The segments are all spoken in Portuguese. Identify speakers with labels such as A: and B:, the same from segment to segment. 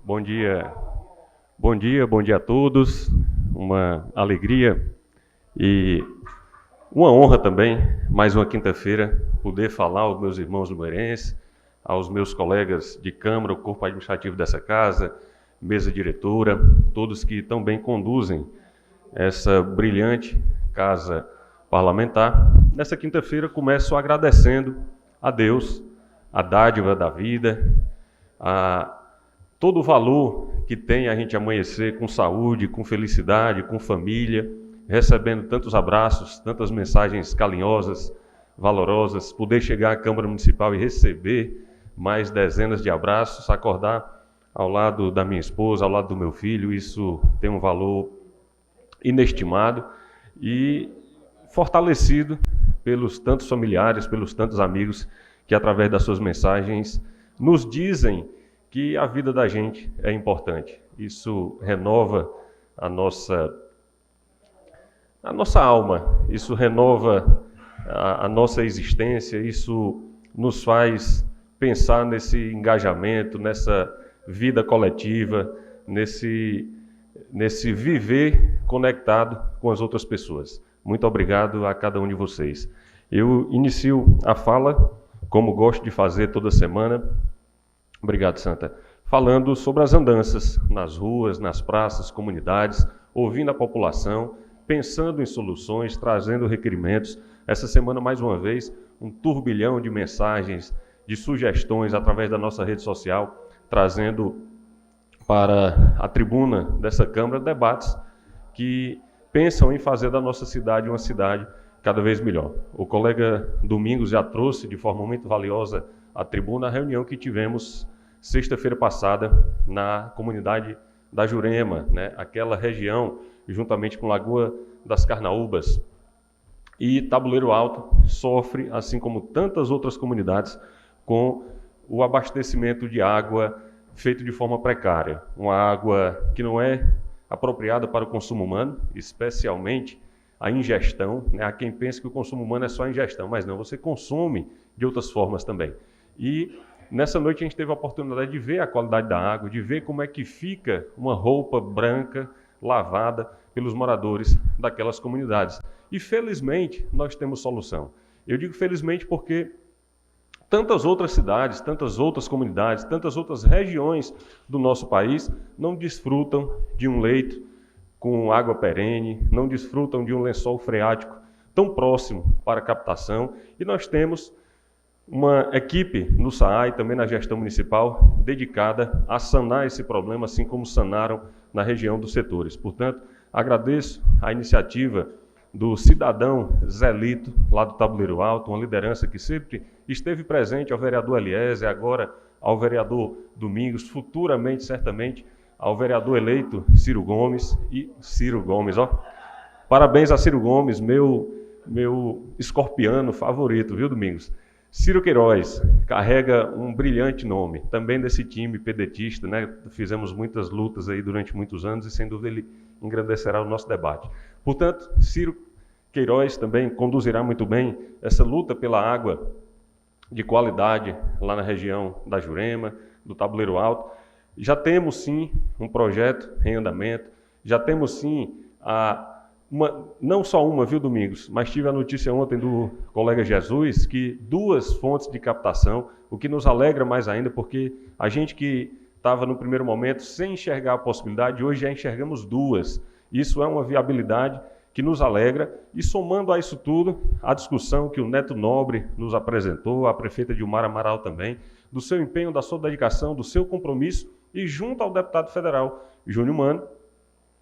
A: Bom dia a todos. Uma alegria e uma honra também, mais uma quinta-feira, poder falar aos meus irmãos lumeirenses, aos meus colegas de Câmara, o corpo administrativo dessa casa, mesa diretora, todos que também conduzem essa brilhante casa parlamentar. Nessa quinta-feira começo agradecendo a Deus, a dádiva da vida, a todo o valor que tem a gente amanhecer com saúde, com felicidade, com família, recebendo tantos abraços, tantas mensagens carinhosas, valorosas, poder chegar à Câmara Municipal e receber mais dezenas de abraços, acordar ao lado da minha esposa, ao lado do meu filho, isso tem um valor inestimado e fortalecido pelos tantos familiares, pelos tantos amigos que através das suas mensagens nos dizem que a vida da gente é importante. Isso renova a nossa alma, isso renova a nossa existência, isso nos faz pensar nesse engajamento, nessa vida coletiva, nesse viver conectado com as outras pessoas. Muito obrigado a cada um de vocês. Eu inicio a fala, como gosto de fazer toda semana, obrigado, Santa, falando sobre as andanças nas ruas, nas praças, comunidades, ouvindo a população, pensando em soluções, trazendo requerimentos. Essa semana, mais uma vez, um turbilhão de mensagens, de sugestões através da nossa rede social, trazendo para a tribuna dessa Câmara debates que pensam em fazer da nossa cidade uma cidade cada vez melhor. O colega Domingos já trouxe de forma muito valiosa à tribuna a reunião que tivemos sexta-feira passada na comunidade da Jurema, aquela região, juntamente com Lagoa das Carnaúbas e Tabuleiro Alto, sofre, assim como tantas outras comunidades, com o abastecimento de água feito de forma precária. Uma água que não é apropriada para o consumo humano, especialmente a ingestão. Há quem pense que o consumo humano é só a ingestão, mas não, você consome de outras formas também. E nessa noite a gente teve a oportunidade de ver a qualidade da água, de ver como é que fica uma roupa branca, lavada pelos moradores daquelas comunidades. E felizmente nós temos solução. Eu digo felizmente porque tantas outras cidades, tantas outras comunidades, tantas outras regiões do nosso país não desfrutam de um leito com água perene, não desfrutam de um lençol freático tão próximo para captação. E nós temos uma equipe no SAAI, também na gestão municipal, dedicada a sanar esse problema, assim como sanaram na região dos setores. Portanto, agradeço a iniciativa do cidadão Zelito, lá do Tabuleiro Alto, uma liderança que sempre esteve presente ao vereador Eliezer, agora ao vereador Domingos, futuramente, certamente, ao vereador eleito Ciro Gomes. Parabéns a Ciro Gomes, meu escorpiano favorito, viu, Domingos? Ciro Queiroz carrega um brilhante nome, também desse time pedetista, Fizemos muitas lutas aí durante muitos anos e, sem dúvida, ele engrandecerá o nosso debate. Portanto, Ciro Queiroz também conduzirá muito bem essa luta pela água de qualidade lá na região da Jurema, do Tabuleiro Alto. Já temos, sim, um projeto em andamento, já temos, sim, não só uma, viu, Domingos, mas tive a notícia ontem do colega Jesus que 2 fontes de captação, o que nos alegra mais ainda, porque a gente que estava no primeiro momento sem enxergar a possibilidade, hoje já enxergamos 2. Isso é uma viabilidade que nos alegra, e somando a isso tudo, a discussão que o Neto Nobre nos apresentou, a prefeita Dilmara Amaral também, do seu empenho, da sua dedicação, do seu compromisso, e junto ao deputado federal Júnior Mano,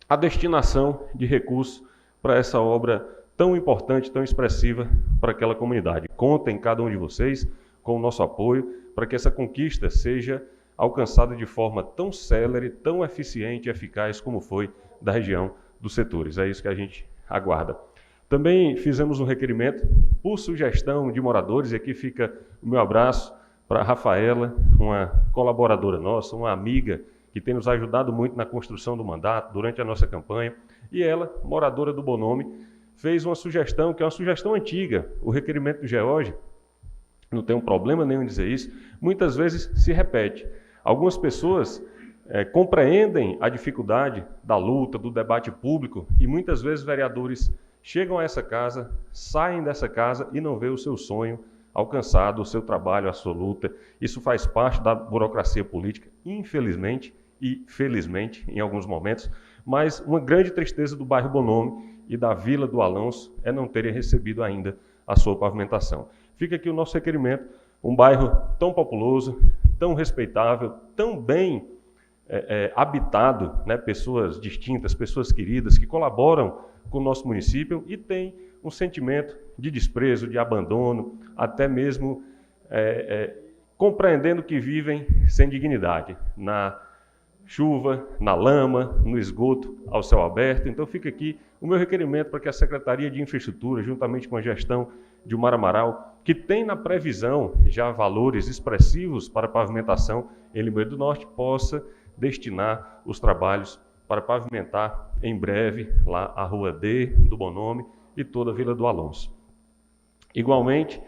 A: a destinação de recursos para essa obra tão importante, tão expressiva para aquela comunidade. Contem, cada um de vocês, com o nosso apoio, para que essa conquista seja alcançada de forma tão célere, tão eficiente e eficaz como foi da região dos setores. É isso que a gente aguarda. Também fizemos um requerimento por sugestão de moradores, e aqui fica o meu abraço para a Rafaela, uma colaboradora nossa, uma amiga que tem nos ajudado muito na construção do mandato durante a nossa campanha, e ela, moradora do Bonome, fez uma sugestão, que é uma sugestão antiga. O requerimento do George, não tem um problema nenhum em dizer isso, muitas vezes se repete. Algumas pessoas compreendem a dificuldade da luta, do debate público, e muitas vezes vereadores chegam a essa casa, saem dessa casa e não vê o seu sonho alcançado, o seu trabalho, a sua luta. Isso faz parte da burocracia política, infelizmente e felizmente em alguns momentos, mas uma grande tristeza do bairro Bonome e da Vila do Alonso é não terem recebido ainda a sua pavimentação. Fica aqui o nosso requerimento, um bairro tão populoso, tão respeitável, tão bem habitado, né? Pessoas distintas, pessoas queridas que colaboram com o nosso município e tem um sentimento de desprezo, de abandono, até mesmo compreendendo que vivem sem dignidade, na chuva, na lama, no esgoto, ao céu aberto. Então fica aqui o meu requerimento para que a Secretaria de Infraestrutura, juntamente com a gestão de Gilmar Amaral, que tem na previsão já valores expressivos para pavimentação em Limoeiro do Norte, possa destinar os trabalhos para pavimentar em breve lá a Rua D do Bonome e toda a Vila do Alonso. Igualmente,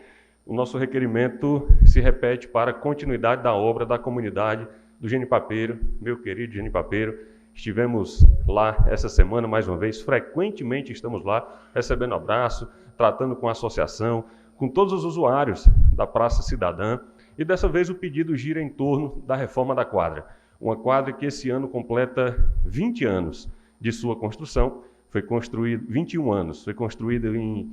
A: o nosso requerimento se repete para a continuidade da obra da comunidade do Genipapeiro, meu querido Genipapeiro. Estivemos lá essa semana mais uma vez, frequentemente estamos lá recebendo abraço, tratando com a associação, com todos os usuários da Praça Cidadã, e dessa vez o pedido gira em torno da reforma da quadra. Uma quadra que esse ano completa 20 anos de sua construção, foi construída 21 anos, foi construída em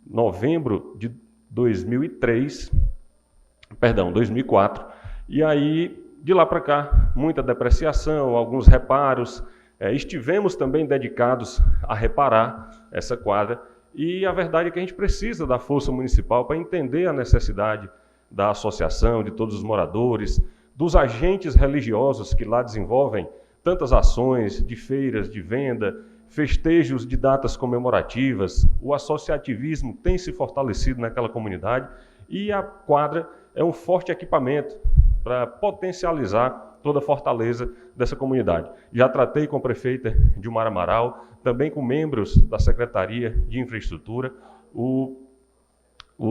A: novembro de 2004, e aí de lá para cá, muita depreciação, alguns reparos, estivemos também dedicados a reparar essa quadra, e a verdade é que a gente precisa da força municipal para entender a necessidade da associação, de todos os moradores, dos agentes religiosos que lá desenvolvem tantas ações de feiras de venda, festejos de datas comemorativas. O associativismo tem se fortalecido naquela comunidade e a quadra é um forte equipamento para potencializar toda a fortaleza dessa comunidade. Já tratei com a prefeita Gilmar Amaral, também com membros da Secretaria de Infraestrutura. O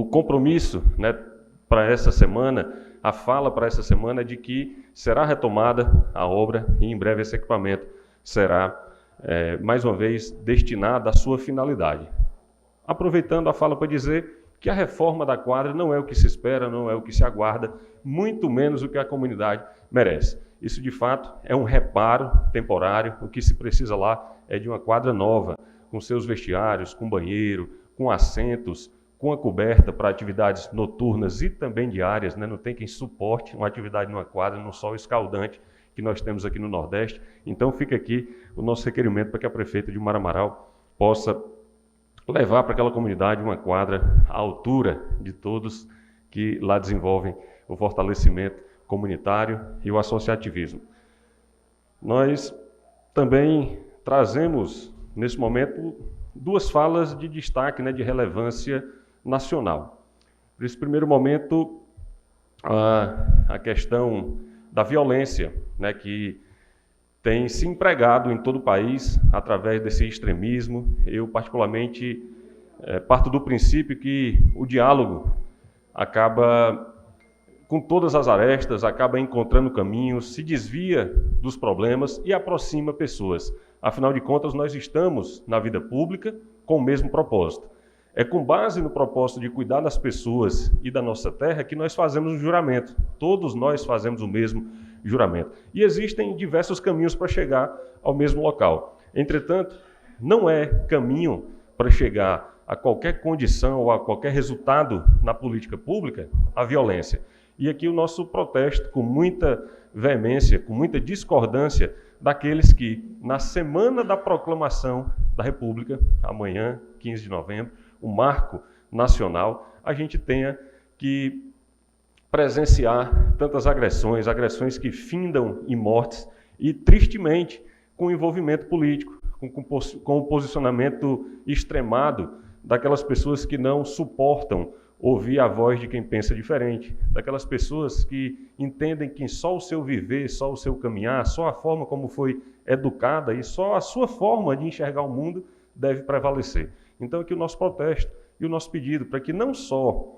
A: compromisso, né, para essa semana, a fala para essa semana é de que será retomada a obra e em breve esse equipamento será, mais uma vez, destinado à sua finalidade. Aproveitando a fala para dizer que a reforma da quadra não é o que se espera, não é o que se aguarda, muito menos o que a comunidade merece. Isso, de fato, é um reparo temporário. O que se precisa lá é de uma quadra nova, com seus vestiários, com banheiro, com assentos, com a coberta para atividades noturnas e também diárias, né? Não tem quem suporte uma atividade numa quadra, no sol escaldante que nós temos aqui no Nordeste. Então fica aqui o nosso requerimento para que a prefeita Gilmar Amaral possa levar para aquela comunidade uma quadra à altura de todos que lá desenvolvem o fortalecimento comunitário e o associativismo. Nós também trazemos, nesse momento, duas falas de destaque, né, de relevância nacional. Nesse primeiro momento, a questão da violência, né, que tem se empregado em todo o país através desse extremismo. Eu, particularmente, parto do princípio que o diálogo acaba, com todas as arestas, acaba encontrando caminhos, se desvia dos problemas e aproxima pessoas. Afinal de contas, nós estamos na vida pública com o mesmo propósito. É com base no propósito de cuidar das pessoas e da nossa terra que nós fazemos um juramento. Todos nós fazemos o mesmo juramento. E existem diversos caminhos para chegar ao mesmo local. Entretanto, não é caminho para chegar a qualquer condição ou a qualquer resultado na política pública a violência. E aqui o nosso protesto, com muita veemência, com muita discordância daqueles que, na semana da proclamação da República, amanhã, 15 de novembro, o marco nacional, a gente tenha que presenciar tantas agressões que findam em mortes e, tristemente, com envolvimento político, com o posicionamento extremado daquelas pessoas que não suportam ouvir a voz de quem pensa diferente, daquelas pessoas que entendem que só o seu viver, só o seu caminhar, só a forma como foi educada e só a sua forma de enxergar o mundo deve prevalecer. Então aqui o nosso protesto e o nosso pedido para que não só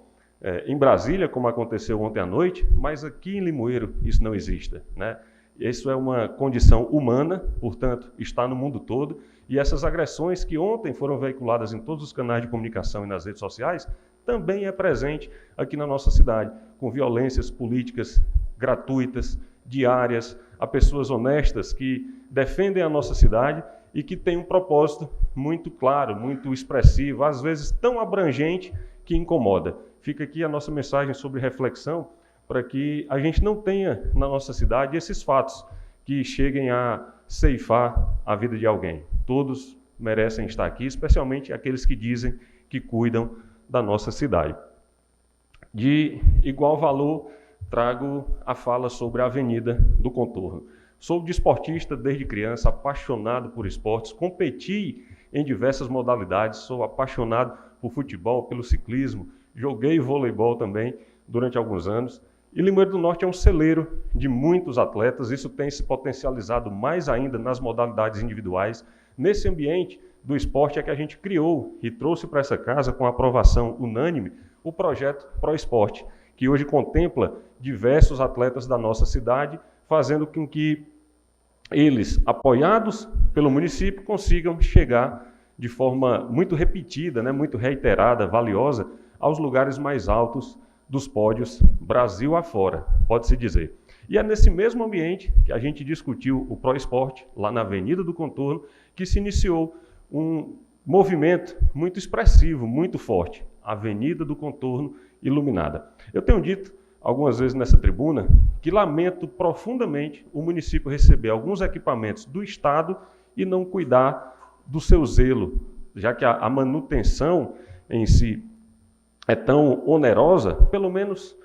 A: em Brasília, como aconteceu ontem à noite, mas aqui em Limoeiro isso não exista, né? Isso é uma condição humana, portanto, está no mundo todo, e essas agressões que ontem foram veiculadas em todos os canais de comunicação e nas redes sociais, também é presente aqui na nossa cidade, com violências políticas gratuitas, diárias, a pessoas honestas que defendem a nossa cidade e que têm um propósito muito claro, muito expressivo, às vezes tão abrangente que incomoda. Fica aqui a nossa mensagem sobre reflexão para que a gente não tenha na nossa cidade esses fatos que cheguem a ceifar a vida de alguém. Todos merecem estar aqui, especialmente aqueles que dizem que cuidam da nossa cidade. De igual valor, trago a fala sobre a Avenida do Contorno. Sou desportista desde criança, apaixonado por esportes, competi em diversas modalidades, sou apaixonado por futebol, pelo ciclismo, joguei voleibol também durante alguns anos. E Limoeiro do Norte é um celeiro de muitos atletas, isso tem se potencializado mais ainda nas modalidades individuais. Nesse ambiente do esporte é que a gente criou e trouxe para essa casa, com aprovação unânime, o projeto ProEsporte, que hoje contempla diversos atletas da nossa cidade, fazendo com que eles, apoiados pelo município, consigam chegar de forma muito repetida, muito reiterada, valiosa, aos lugares mais altos dos pódios Brasil afora, pode-se dizer. E é nesse mesmo ambiente que a gente discutiu o ProEsporte, lá na Avenida do Contorno, que se iniciou um movimento muito expressivo, muito forte, Avenida do Contorno Iluminada. Eu tenho dito algumas vezes nessa tribuna que lamento profundamente o município receber alguns equipamentos do Estado e não cuidar do seu zelo, já que a manutenção em si é tão onerosa, pelo menos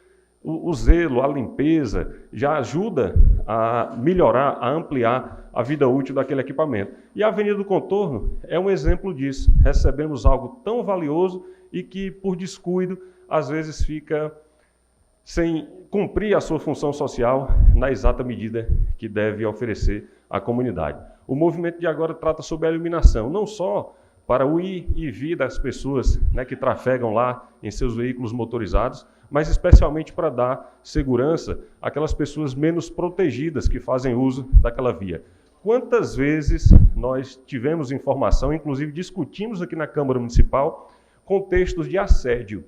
A: o zelo, a limpeza, já ajuda a melhorar, a ampliar a vida útil daquele equipamento. E a Avenida do Contorno é um exemplo disso. Recebemos algo tão valioso e que, por descuido, às vezes fica sem cumprir a sua função social na exata medida que deve oferecer à comunidade. O movimento de agora trata sobre a iluminação, não só para o ir e vir das pessoas que trafegam lá em seus veículos motorizados, mas especialmente para dar segurança àquelas pessoas menos protegidas que fazem uso daquela via. Quantas vezes nós tivemos informação, inclusive discutimos aqui na Câmara Municipal, contextos de assédio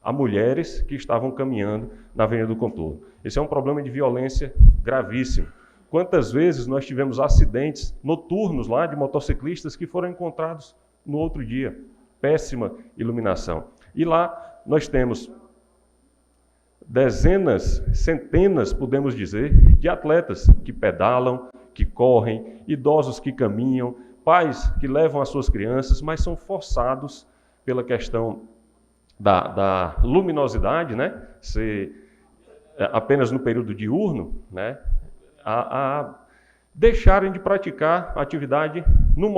A: a mulheres que estavam caminhando na Avenida do Contorno. Esse é um problema de violência gravíssimo. Quantas vezes nós tivemos acidentes noturnos lá de motociclistas que foram encontrados no outro dia. Péssima iluminação. E lá nós temos dezenas, centenas, podemos dizer, de atletas que pedalam, que correm, idosos que caminham, pais que levam as suas crianças, mas são forçados pela questão da luminosidade, ser apenas no período diurno, a deixarem de praticar a atividade no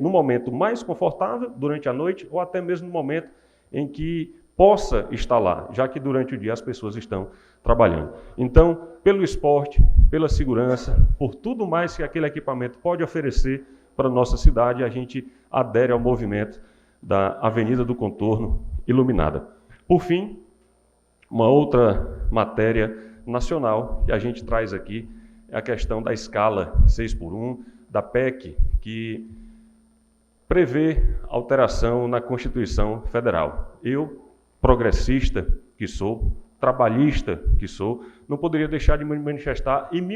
A: momento mais confortável, durante a noite, ou até mesmo no momento em que possa estar lá, já que durante o dia as pessoas estão trabalhando. Então, pelo esporte, pela segurança, por tudo mais que aquele equipamento pode oferecer para a nossa cidade, a gente adere ao movimento da Avenida do Contorno Iluminada. Por fim, uma outra matéria nacional que a gente traz aqui é a questão da escala 6x1, da PEC, que prevê alteração na Constituição Federal. Eu, progressista que sou, trabalhista que sou, não poderia deixar de me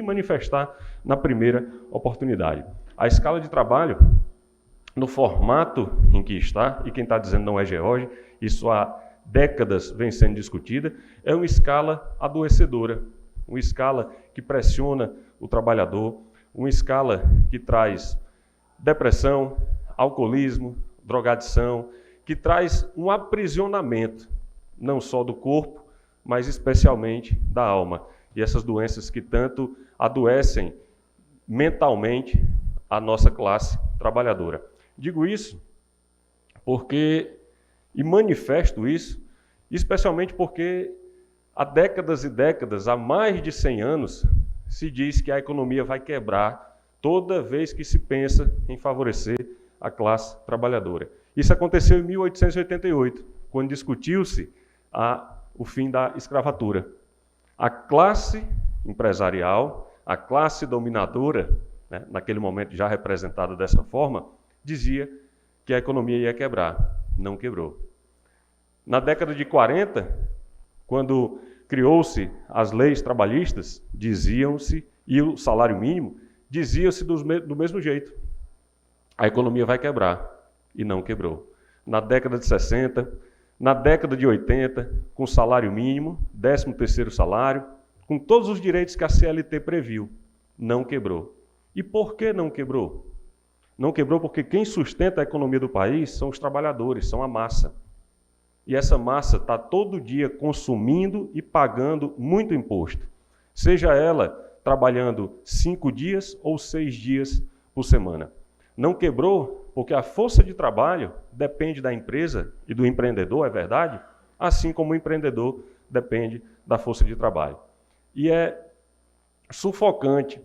A: manifestar na primeira oportunidade. A escala de trabalho, no formato em que está, e quem está dizendo não é George, isso há décadas vem sendo discutida, é uma escala adoecedora, uma escala que pressiona o trabalhador, uma escala que traz depressão, alcoolismo, drogadição, que traz um aprisionamento, não só do corpo, mas especialmente da alma. E essas doenças que tanto adoecem mentalmente a nossa classe trabalhadora. Digo isso porque, e manifesto isso, especialmente porque há décadas e décadas, há mais de 100 anos, se diz que a economia vai quebrar toda vez que se pensa em favorecer a classe trabalhadora. Isso aconteceu em 1888, quando discutiu-se o fim da escravatura. A classe empresarial, A classe dominadora, né, naquele momento já representada dessa forma, dizia que a economia ia quebrar. Não quebrou. Na década de 40, quando criou-se as leis trabalhistas, diziam-se, e o salário mínimo, dizia-se do mesmo jeito. A economia vai quebrar. E não quebrou. Na década de 60, na década de 80, com salário mínimo, 13º salário, com todos os direitos que a CLT previu, não quebrou. E por que não quebrou? Não quebrou porque quem sustenta a economia do país são os trabalhadores, são a massa. E essa massa está todo dia consumindo e pagando muito imposto. Seja ela trabalhando 5 dias ou 6 dias por semana. Não quebrou porque a força de trabalho depende da empresa e do empreendedor, é verdade? Assim como o empreendedor depende da força de trabalho. E é sufocante,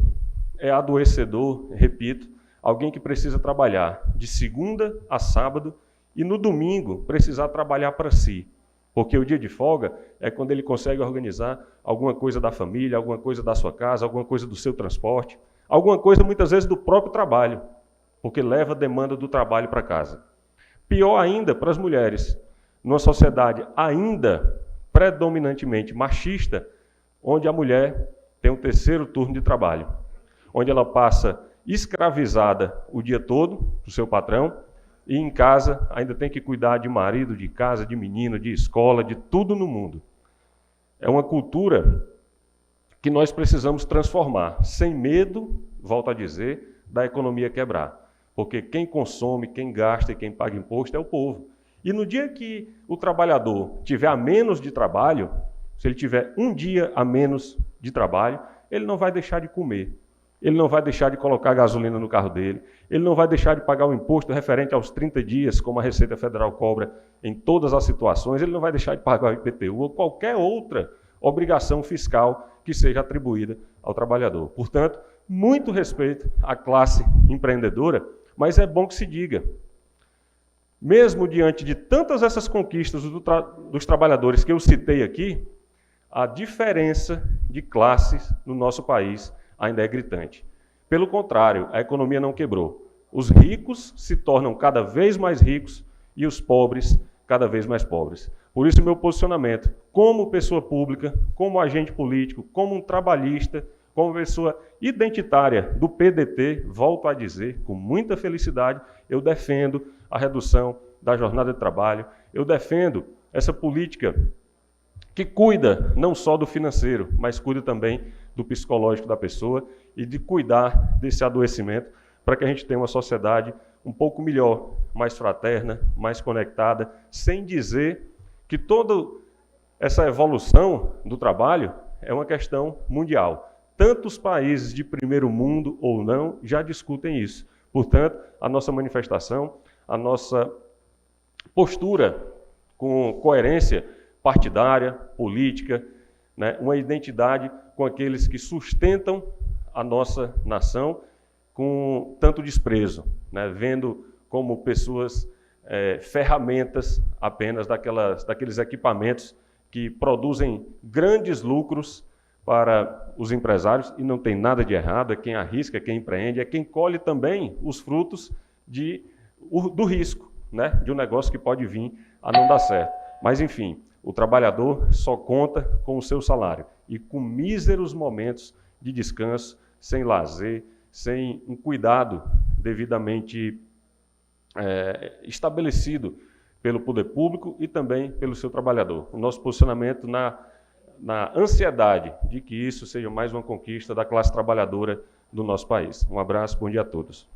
A: é adoecedor, repito, alguém que precisa trabalhar de segunda a sábado e no domingo precisar trabalhar para si. Porque o dia de folga é quando ele consegue organizar alguma coisa da família, alguma coisa da sua casa, alguma coisa do seu transporte, alguma coisa muitas vezes do próprio trabalho, porque leva a demanda do trabalho para casa. Pior ainda para as mulheres, numa sociedade ainda predominantemente machista, onde a mulher tem um 3º turno de trabalho, onde ela passa escravizada o dia todo do seu patrão e em casa ainda tem que cuidar de marido, de casa, de menino, de escola, de tudo no mundo. É uma cultura que nós precisamos transformar, sem medo, volto a dizer, da economia quebrar. Porque quem consome, quem gasta e quem paga imposto é o povo. E no dia que o trabalhador tiver a menos de trabalho, se ele tiver um dia a menos de trabalho, ele não vai deixar de comer. Ele não vai deixar de colocar gasolina no carro dele. Ele não vai deixar de pagar o imposto referente aos 30 dias, como a Receita Federal cobra em todas as situações. Ele não vai deixar de pagar o IPTU ou qualquer outra obrigação fiscal que seja atribuída ao trabalhador. Portanto, muito respeito à classe empreendedora, mas é bom que se diga, mesmo diante de tantas essas conquistas dos trabalhadores que eu citei aqui, a diferença de classes no nosso país ainda é gritante. Pelo contrário, a economia não quebrou. Os ricos se tornam cada vez mais ricos e os pobres cada vez mais pobres. Por isso, meu posicionamento, como pessoa pública, como agente político, como um trabalhista, como pessoa identitária do PDT, volto a dizer, com muita felicidade, eu defendo a redução da jornada de trabalho, eu defendo essa política que cuida não só do financeiro, mas cuida também do psicológico da pessoa e de cuidar desse adoecimento para que a gente tenha uma sociedade um pouco melhor, mais fraterna, mais conectada, sem dizer que toda essa evolução do trabalho é uma questão mundial. Tantos países de primeiro mundo ou não já discutem isso. Portanto, a nossa manifestação, a nossa postura com coerência partidária, política, né, uma identidade com aqueles que sustentam a nossa nação com tanto desprezo, né, vendo como pessoas ferramentas apenas daqueles equipamentos que produzem grandes lucros para os empresários, e não tem nada de errado, é quem arrisca, é quem empreende, é quem colhe também os frutos do risco, né, de um negócio que pode vir a não dar certo. Mas, enfim, o trabalhador só conta com o seu salário e com míseros momentos de descanso, sem lazer, sem um cuidado devidamente estabelecido pelo poder público e também pelo seu trabalhador. O nosso posicionamento na ansiedade de que isso seja mais uma conquista da classe trabalhadora do nosso país. Um abraço, bom dia a todos.